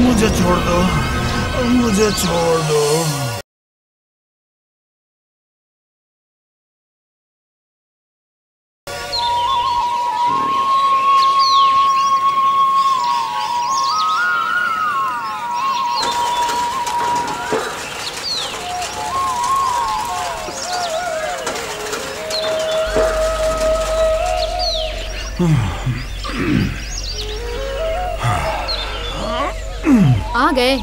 मुझे छोड़ दो, मुझे छोड़ दो। आ गए।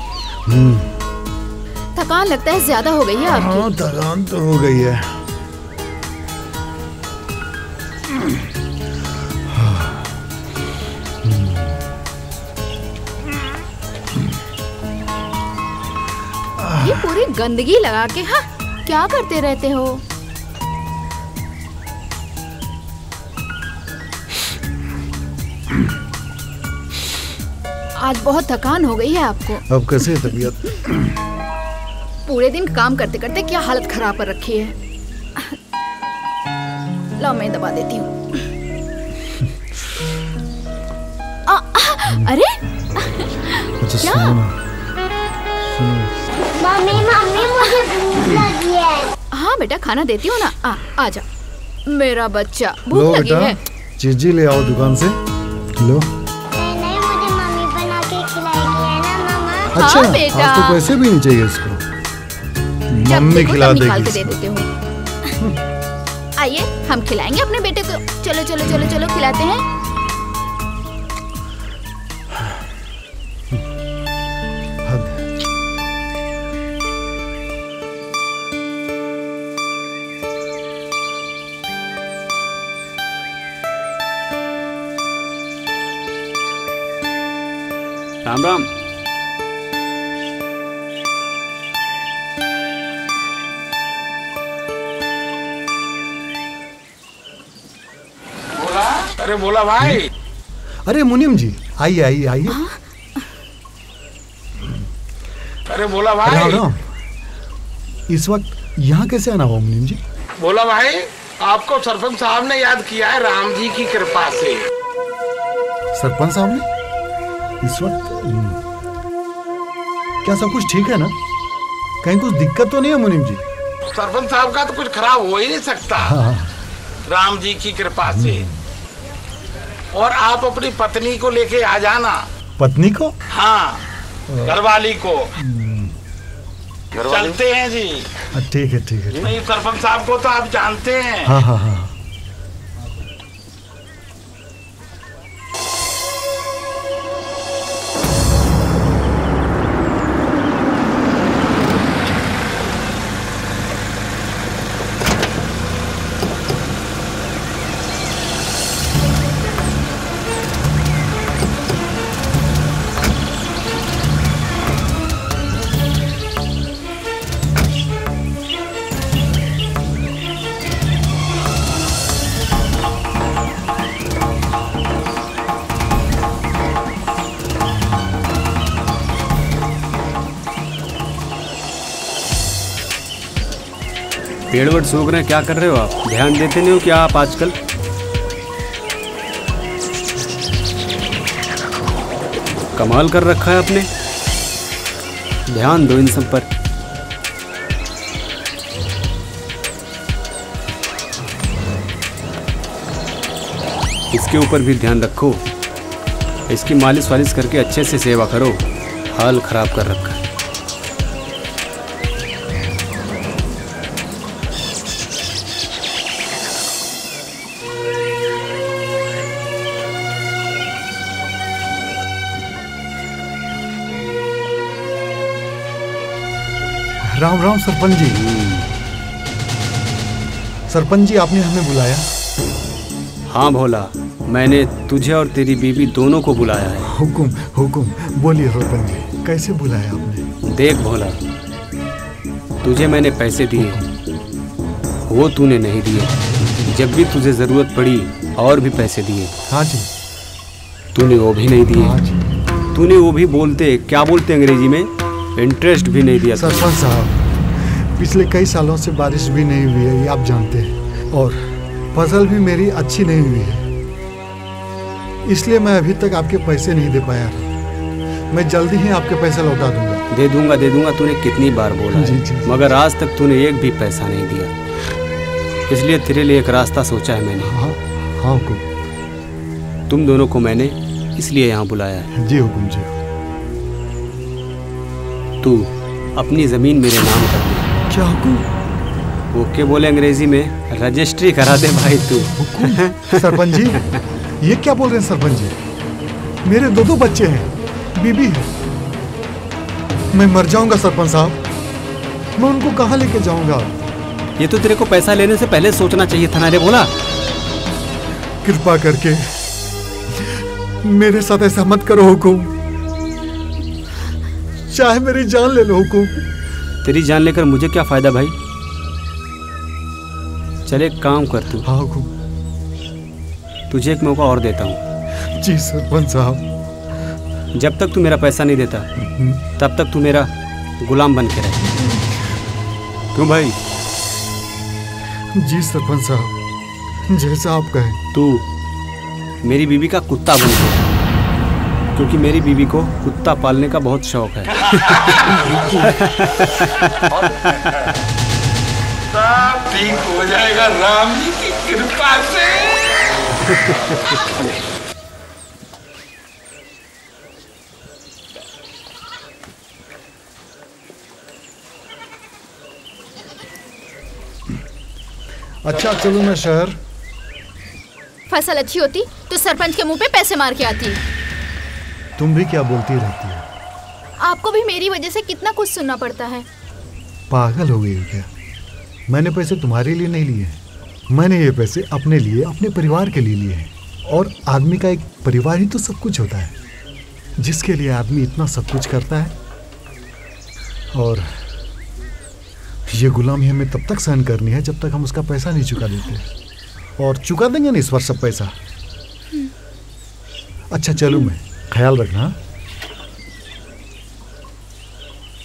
थकान लगता है ज्यादा हो गई है आपकी। हाँ, थकान तो हो गई है। ये पूरी गंदगी लगा के हाँ क्या करते रहते हो? आज बहुत थकान हो गई है आपको। अब कैसे है तबीयत? पूरे दिन काम करते करते क्या हालत खराब कर रखी है। लो मैं दबा देती हूँ। अरे अच्छा क्या? सुनो ना, मम्मी मम्मी मुझे भूख लगी है। हाँ बेटा खाना देती हूँ ना। आजा मेरा बच्चा, लो भूख लगी बेटा, है। चीज़ ले आओ दुकान से। लो। नहीं मुझे मम्मी बना के खिलाएगी है ना मामा। अच्छा, हाँ बेटा। आज तो पैसे भी नहीं चाहिए इसको, जब मम्मी देखो खिला तब निकाल के देगी दे इसको। देते हो। आइए हम खिलाएंगे अपने बेटे को। चलो चलो चलो चलो खिलाते हैं। राम राम। बोला? अरे बोला भाई। अरे मुनीम जी, आइए आइए आइए। अरे बोला राम भाई। राम। इस वक्त यहाँ कैसे आना हुआ मुनीम जी? बोला भाई, आपको सरपंच साहब ने याद किया है राम जी की कृपा से। सरपंच साहब ने इस वक्त क्या सब कुछ ठीक है ना? कहीं कुछ दिक्कत तो नहीं है मुनीम जी? सरपंच साहब का तो कुछ खराब हो ही नहीं सकता। हाँ। राम जी की कृपा से। और आप अपनी पत्नी को लेके आ जाना। पत्नी को? हाँ, घरवाली को। चलते हैं जी। ठीक है ठीक है। नहीं, सरपंच साहब को तो आप जानते हैं। हाँ हाँ हाँ। पेड़ वेड़ सूख रहे हैं, क्या कर रहे हो आप? ध्यान देते नहीं हो क्या आप आजकल? कमाल कर रखा है आपने। ध्यान दो इन सब पर। इसके ऊपर भी ध्यान रखो। इसकी मालिश वालिश करके अच्छे से सेवा करो। हाल खराब कर रखा है। राम राम सरपंच जी। सरपंच जी, आपने हमें बुलाया? हाँ भोला, मैंने तुझे और तेरी बीवी दोनों को बुलाया है। हुकुम हुकुम, बोलिए सरपंच जी, कैसे बुलाया आपने? देख भोला, तुझे मैंने पैसे दिए, वो तूने नहीं दिए। जब भी तुझे जरूरत पड़ी और भी पैसे दिए। हाँ जी। तूने वो भी नहीं दिए। हाँ जी। तूने वो भी क्या बोलते अंग्रेजी में, इंटरेस्ट भी नहीं दिया। सरपंच साहब, पिछले कई सालों से बारिश भी नहीं हुई है, ये आप जानते हैं, और फसल भी मेरी अच्छी नहीं हुई है, इसलिए मैं अभी तक आपके पैसे नहीं दे पाया। मैं जल्दी ही आपके पैसे लौटा दूंगा। दे दूंगा तूने कितनी बार बोला जी, है, जी। मगर आज तक तूने एक भी पैसा नहीं दिया। इसलिए तेरे लिए एक रास्ता सोचा है मैंने। हाँ हाँ हुकुम। तुम दोनों को मैंने इसलिए यहाँ बुलाया है। जी हुकुम जी। तू अपनी ज़मीन मेरे नाम कर दे। क्या हुकुम? ओके बोले अंग्रेजी में, रजिस्ट्री करा दे भाई तू। हुकुम सरपंच जी, ये क्या बोल रहे हैं सरपंच जी? मेरे दो बच्चे हैं, बीबी है। मैं मर जाऊंगा सरपंच साहब, मैं उनको कहाँ लेके जाऊंगा? ये तो तेरे को पैसा लेने से पहले सोचना चाहिए था ना रे बोला। कृपा करके मेरे साथ ऐसा मत करो हुकुम, चाहे मेरी जान ले लो हुकुम। तेरी जान लेकर मुझे क्या फायदा भाई? चल एक काम कर तू। हाँ हुकुम। तुझे एक मौका और देता हूँ। जी सरपंच साहब। जब तक तू मेरा पैसा नहीं देता तब तक तू मेरा गुलाम बन के रहे। क्यों भाई? जी सरपंच साहब, जैसा आप कहें। तू मेरी बीवी का कुत्ता बन गया, क्योंकि मेरी बीवी को कुत्ता पालने का बहुत शौक है। सब ठीक हो जाएगा राम जी की कृपा से। अच्छा चलो मैं शहर। फसल अच्छी होती तो सरपंच के मुंह पे पैसे मार के आती। तुम भी क्या बोलती रहती हो? आपको भी मेरी वजह से कितना कुछ सुनना पड़ता है। पागल हो गई हो क्या? मैंने पैसे तुम्हारे लिए नहीं लिए हैं, मैंने ये पैसे अपने लिए, अपने परिवार के लिए लिए हैं। और आदमी का एक परिवार ही तो सब कुछ होता है, जिसके लिए आदमी इतना सब कुछ करता है। और ये गुलामी हमें तब तक सहन करनी है जब तक हम उसका पैसा नहीं चुका देते। और चुका देंगे ना इस बार सब पैसा। अच्छा चलो, मैं ख्याल रखना।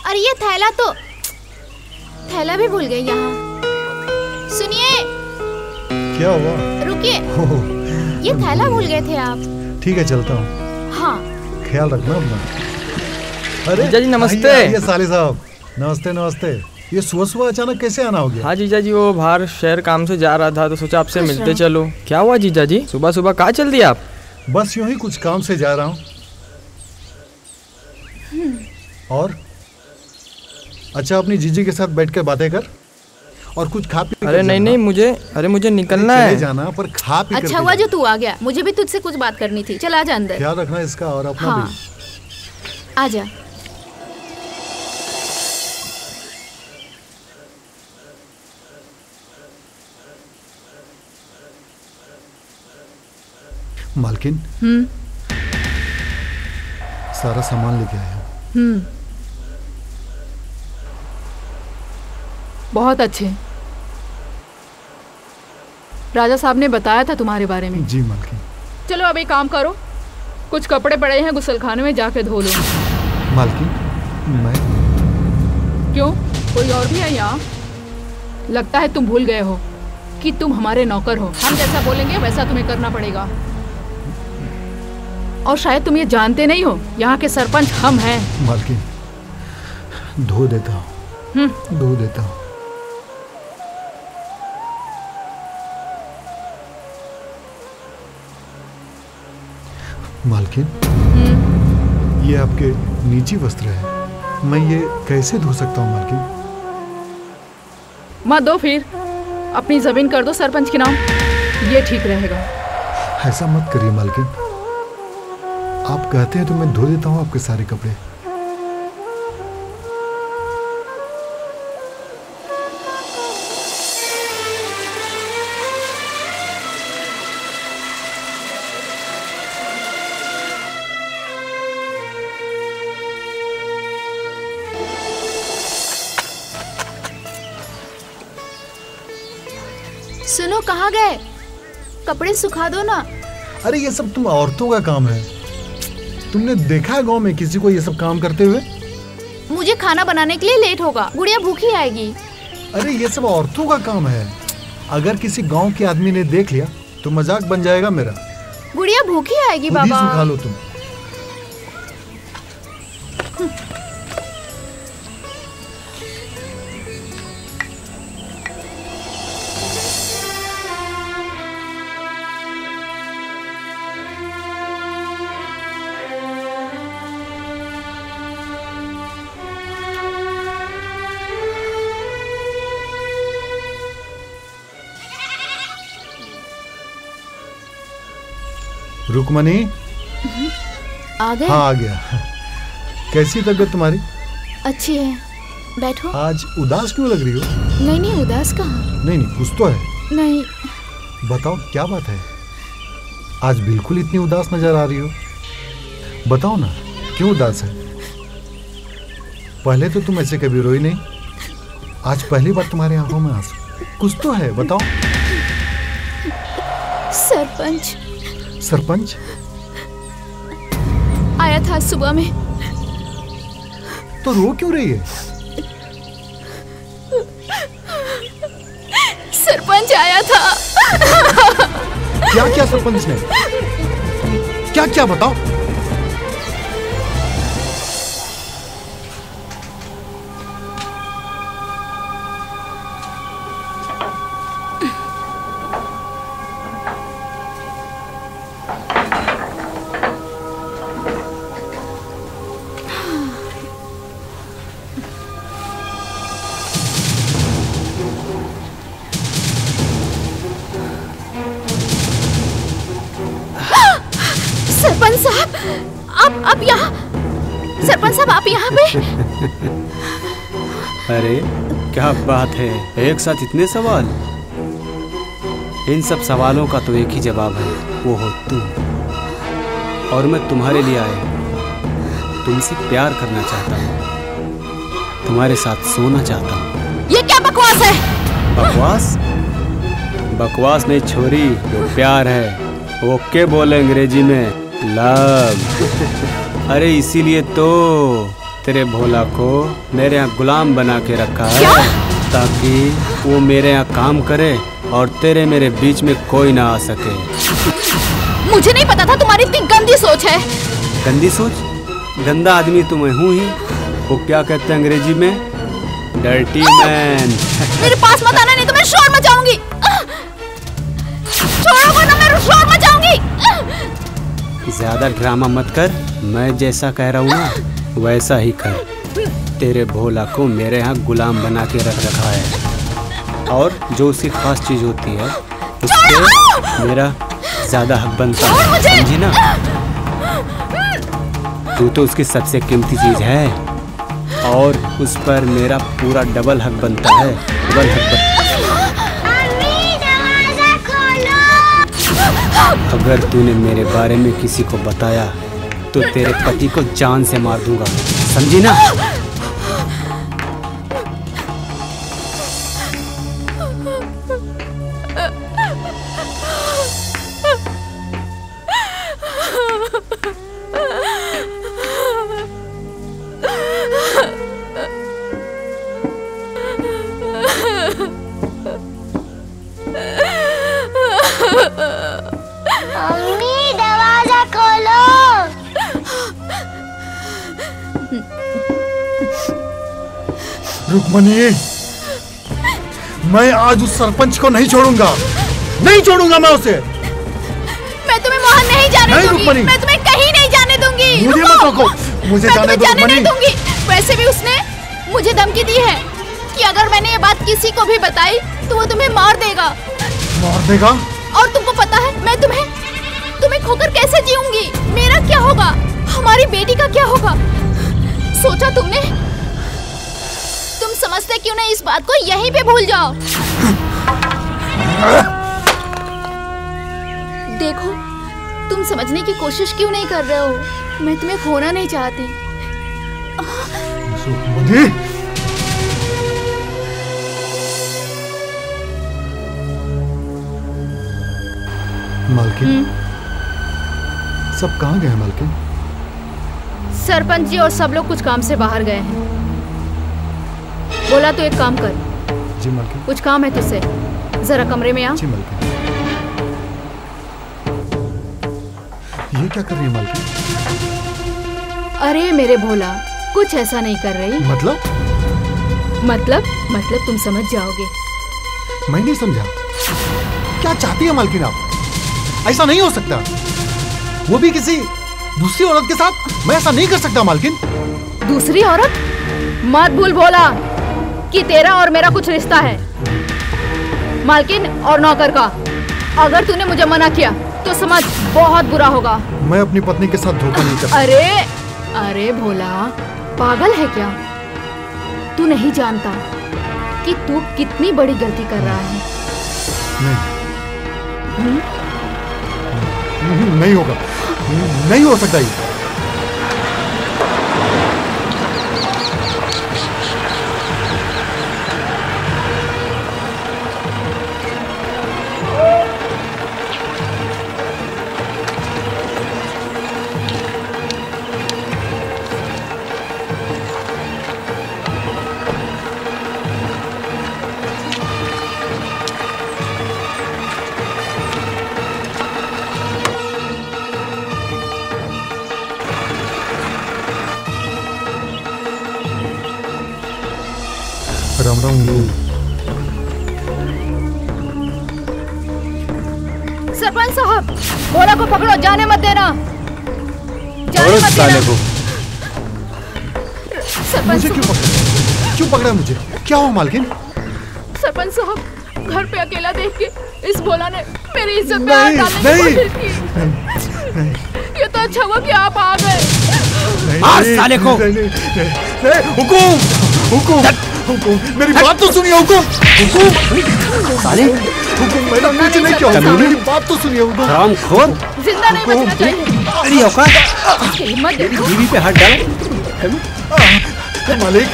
अरे ये थैला भी भूल गए यहाँ। सुनिए। क्या हुआ? रुकिए, हो, ये थैला भूल गए थे आप। ठीक है चलता हूँ। हाँ ख्याल रखना अपना। अरे जीजा जी नमस्ते। आइए साले साहब। नमस्ते नमस्ते। ये सुबह सुबह अचानक कैसे आना हो गया? हाँ जीजा जी, वो बाहर शहर काम से जा रहा था तो सोचा आपसे मिलते चलो। क्या हुआ जीजा जी, सुबह सुबह कहाँ चल दिया आप? बस यूं ही कुछ काम से जा रहा हूँ। और अच्छा, अपनी जीजी के साथ बैठकर बातें कर और कुछ खा पी। अरे नहीं मुझे निकलना है। जाना पर खा पी। अच्छा हुआ जो तू आ गया, मुझे भी तुझसे कुछ बात करनी थी। चल आजा अंदर। ख्याल रखना इसका और अपना हाँ। भी। आजा। मालकिन, सारा सामान लेके आया हूँ। बहुत अच्छे। राजा साहब ने बताया था तुम्हारे बारे में। जी मालकिन। चलो अब एक काम करो, कुछ कपड़े पड़े हैं गुसलखाने में, जाके धो लो। मालकिन मैं। क्यों, कोई और भी है यहाँ? लगता है तुम भूल गए हो कि तुम हमारे नौकर हो। हम जैसा बोलेंगे वैसा तुम्हें करना पड़ेगा। और शायद तुम ये जानते नहीं हो, यहाँ के सरपंच हम हैं। मालकिन धो देता हूँ, धो देता हूँ। मालकिन, ये आपके निजी वस्त्र है, मैं ये कैसे धो सकता हूँ मालकिन? मत दो, फिर अपनी जमीन कर दो सरपंच के नाम, ये ठीक रहेगा। ऐसा मत करिए मालकिन, आप कहते हैं तो मैं धो देता हूँ आपके सारे कपड़े। सुनो, कहाँ गए? कपड़े सुखा दो ना। अरे ये सब तुम औरतों का काम है। तुमने देखा है गांव में किसी को ये सब काम करते हुए? मुझे खाना बनाने के लिए लेट होगा, गुड़िया भूखी आएगी। अरे ये सब औरतों का काम है। अगर किसी गांव के आदमी ने देख लिया तो मजाक बन जाएगा मेरा। गुड़िया भूखी आएगी खुद ही बाबा। सुखा लो तुम। रुकमनी, आ गए? हाँ आ गया। कैसी तबीयत तुम्हारी? अच्छी है, बैठो। आज उदास क्यों लग रही हो? नहीं नहीं, उदास कहाँ? नहीं नहीं, कुछ तो है। नहीं। बताओ क्या बात है? आज बिल्कुल इतनी उदास नजर आ रही हो। बताओ ना, क्यों उदास है? पहले तो तुम ऐसे कभी रोई नहीं, आज पहली बार तुम्हारी आंखों में आंसू। कुछ तो है, बताओ। सरपंच। सरपंच आया था सुबह में। तो रो क्यों रही है? सरपंच आया था। क्या क्या सरपंच ने? क्या क्या बताओ। सरपंच साहब, आप यहाँ? सरपंच साहब आप यहाँ पे? अरे क्या बात है, एक साथ इतने सवाल। इन सब सवालों का तो एक ही जवाब है, वो हो तुम। और मैं तुम्हारे लिए आया, तुमसे प्यार करना चाहता हूँ, तुम्हारे साथ सोना चाहता हूँ। ये क्या बकवास है? बकवास? बकवास नहीं छोरी, वो प्यार है। वो क्या बोले अंग्रेजी में? लव। अरे इसीलिए तो तेरे भोला को मेरे यहाँ गुलाम बना के रखा है, ताकि वो मेरे यहाँ काम करे और तेरे मेरे बीच में कोई ना आ सके। मुझे नहीं पता था तुम्हारी इतनी गंदी सोच है। गंदी सोच? गंदा आदमी तो मैं हूँ ही। वो क्या कहते हैं अंग्रेजी में? Dirty man. मेरे पास मत आना, नहीं तो मैं शोर मचाऊंगी। छोड़ो ना, मैं शोर मचाऊंगी। ज्यादा ड्रामा मत कर, मैं जैसा कह रहा हूँ ना वैसा ही कर। तेरे भोला को मेरे यहाँ गुलाम बना के रख रखा है, और जो उसकी खास चीज होती है उस पे मेरा ज्यादा हक बनता है, समझी ना? तू तो उसकी सबसे कीमती चीज है, और उस पर मेरा पूरा डबल हक बनता है। डबल हक अगर तूने मेरे बारे में किसी को बताया तो तेरे पति को जान से मार दूंगा, समझी ना? मम्मी दरवाजा खोलो। रुक्मणी, मैं आज उस सरपंच को नहीं छोड़ूंगा, नहीं छोड़ूंगा मैं उसे। मैं तुम्हें वहाँ नहीं जाने नहीं, दूंगी। रुक्मणी। मैं तुम्हें कहीं नहीं जाने दूंगी। मुझे मत रोको, मुझे मैं जाने तुम्हें दो जाने रुक्मणी। नहीं दूंगी। वैसे भी उसने मुझे धमकी दी है कि अगर मैंने ये बात किसी को भी बताई तो वो तुम्हें मार देगा। मार देगा? और तुमको पता है मैं तुम्हें खोकर कैसे जीऊंगी? मेरा क्या होगा? हमारी बेटी का क्या होगा? सोचा तुमने? तुम समझते क्यों नहीं इस बात को? यहीं पे भूल जाओ। देखो, तुम समझने की कोशिश क्यों नहीं कर रहे हो? मैं तुम्हें खोना नहीं चाहती। रुक्मणी, मालकिन, सब कहाँ गए मालकिन? सरपंच जी और सब लोग कुछ काम से बाहर गए हैं। बोला तो एक काम कर। जी मालकिन। कुछ काम है तुझसे, जरा कमरे में आ। जी मालकिन। ये क्या कर रही है मालकिन? अरे मेरे भोला, कुछ ऐसा नहीं कर रही। मतलब तुम समझ जाओगे। मैं नहीं समझा। क्या चाहती है मालकिन आप? ऐसा नहीं हो सकता, वो भी किसी दूसरी औरत के साथ। मैं ऐसा नहीं कर सकता मालकिन। दूसरी औरत? मत भूल भोला कि तेरा और मेरा कुछ रिश्ता है, मालकिन और नौकर का। अगर तूने मुझे मना किया तो समझ बहुत बुरा होगा। मैं अपनी पत्नी के साथ धोखा नहीं करता। अरे भोला, पागल है क्या? तू नहीं जानता कि तू कितनी बड़ी गलती कर रहा है। नहीं होगा, नहीं हो सकता ये। राम राम। सरपंच साहब, भोला को पकड़ो, जाने मत देना। जाने मत साले देना। को। सरपंच मुझे क्यों पकड़ा मुझे? क्या हुआ मालकिन? सरपंच साहब, घर पे अकेला देख के इस भोला ने मेरी इज्जत में हाथ नहीं, डालने की नहीं। कोशिश की। ये तो अच्छा हुआ कि आप आ गए। मार साले को। हुकुम, हुकुम, हुकुम, मेरी बात तो सुनिए। हुकुम, हुकुम, साले हुकुम, मैंने कुछ नहीं किया। हुकुम, मेरी बात तो सुनिए। हुकुम, हरामखोर, जिंदा नहीं बचना चाहिए। तेरी औकात, हिम्मत देखो। बीवी पे हाथ डाल। मालिक,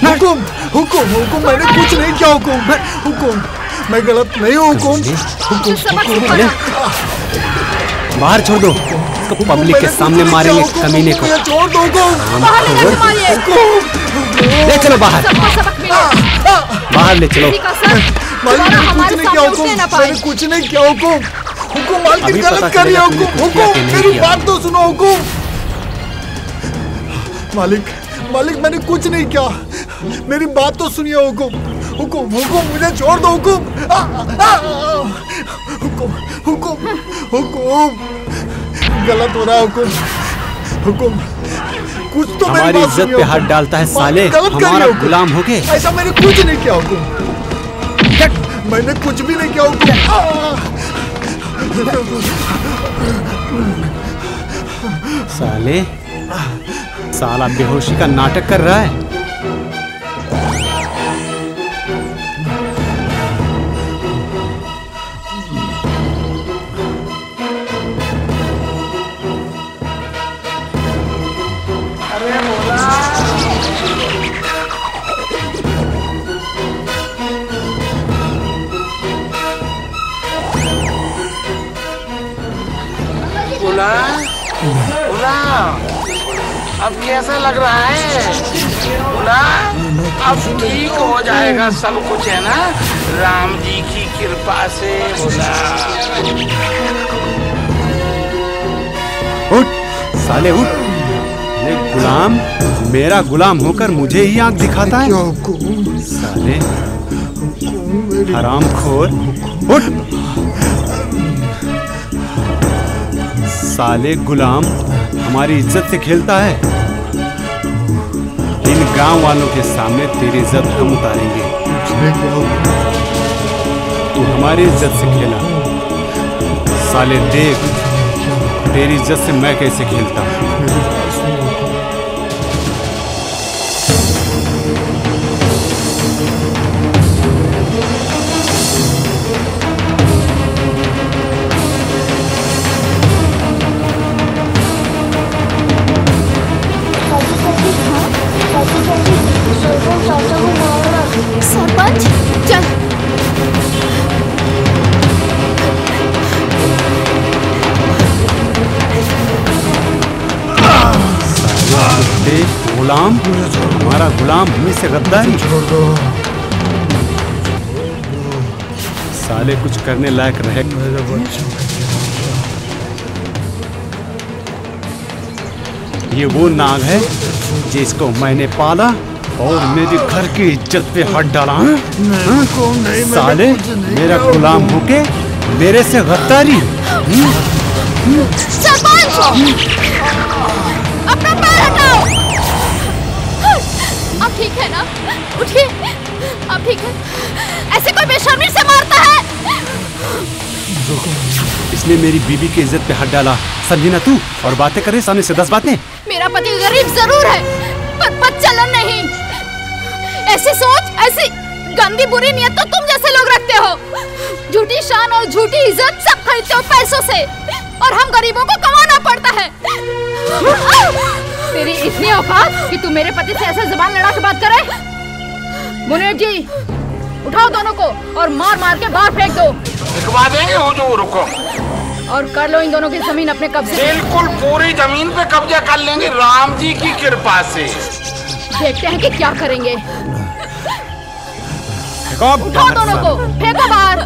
हुकुम, हुकुम, हुकुम, मैंने कुछ नहीं किया। हुकुम, हुकुम, मैं गलत नहीं हूँ। हुकुम, हुकुम, सबक हुकुम, सिखाना। बाहर छोड़ दो, इसको पब्लिक के सामने मारेंगे कमीने को। मुझे छोड़ दो। हुकुम, बाहर ले जाके मारिए। ले चलो बाहर, सबको सबक मिले। बाहर ले चलो। किसी का सर मालिक, दोबारा मैंने कुछ हमारे नहीं किया। सामने हुकुम, उठने ना पाए। मैंने कुछ नहीं किया। हुकुम, हुकुम, मालिक अभी गलत पता कर रही है। चलेगा हुकुम, तूने कुछ किया हुकुम, कि नहीं मेरी किया। बात तो सुनो। हुकुम, मालिक, मालिक, मैंने कुछ नहीं किया। मेरी बात तो सुनिए। हुकुम, हुकुम, हुकुम, मुझे छोड़ दो। हुकुम, हुकुम, हुकुम, हुकुम, गलत हो रहा है। हुकुम, हुकुम, कुछ तो मेरी हमारी बात इज्जत सुनिए। पे हुकुम, हाथ डालता है साले, गलत कर रही हमारा है। हुकुम, गुलाम हो गए। ऐसा मैंने कुछ नहीं किया। हुकुम, मैंने कुछ भी नहीं किया। हुकुम, साले, साला बेहोशी का नाटक कर रहा है। बोला, बोला, अब कैसा लग रहा है? बोला, अब ठीक हो जाएगा सब कुछ, है ना? राम जी की कृपा से। बोला, उठ साले उठ। ये गुलाम मेरा गुलाम होकर मुझे ही आंख दिखाता है। साले हरामखोर, उठ। साले गुलाम हमारी इज्जत से खेलता है। इन गांव वालों के सामने तेरी इज्जत हम उतारेंगे। तू हमारी इज्जत से खेला, साले देख तेरी इज्जत से मैं कैसे खेलता हूँ। सरपंच, चल। गुलाम, हमारा गुलाम हमें से गद्दारी। साले कुछ करने लायक रहे। ये वो नाग है जिसको मैंने पाला और मेरे घर की इज्जत पे हाथ डाला। साले मेरा गुलाम होके मेरे से गद्दारी। सरपंच, अपना पैर हटाओ। अब ठीक है ना? उठिए, अब ठीक है। ऐसे कोई बेशर्मी से मारता है? इसने मेरी बीबी की इज्जत पे हाथ डाला, समझी ना तू? और बातें करे सामने से 10 बातें। मेरा पति गरीब जरूर है, पर बदचलन नहीं। ऐसी सोच, ऐसी गंदी बुरी नियत तो तुम जैसे लोग रखते हो। झूठी शान और झूठी इज्जत सब खरीदते हो पैसों से, और हम गरीबों को कमाना पड़ता है। तेरी इतनी औकात कि तू मेरे पति से ऐसे जुबान लड़ा के बात करे? मुनीर जी, उठाओ दोनों को और मार मार के बाहर फेंक दो। दिखवा देंगे हुजूर को। और कर लो इन दोनों की जमीन अपने कब्जे। बिल्कुल पूरी जमीन पे कब्जा कर लेंगे राम जी की कृपा से। देखते हैं कि क्या करेंगे। उठाओ दोनों को, फेंको बाहर।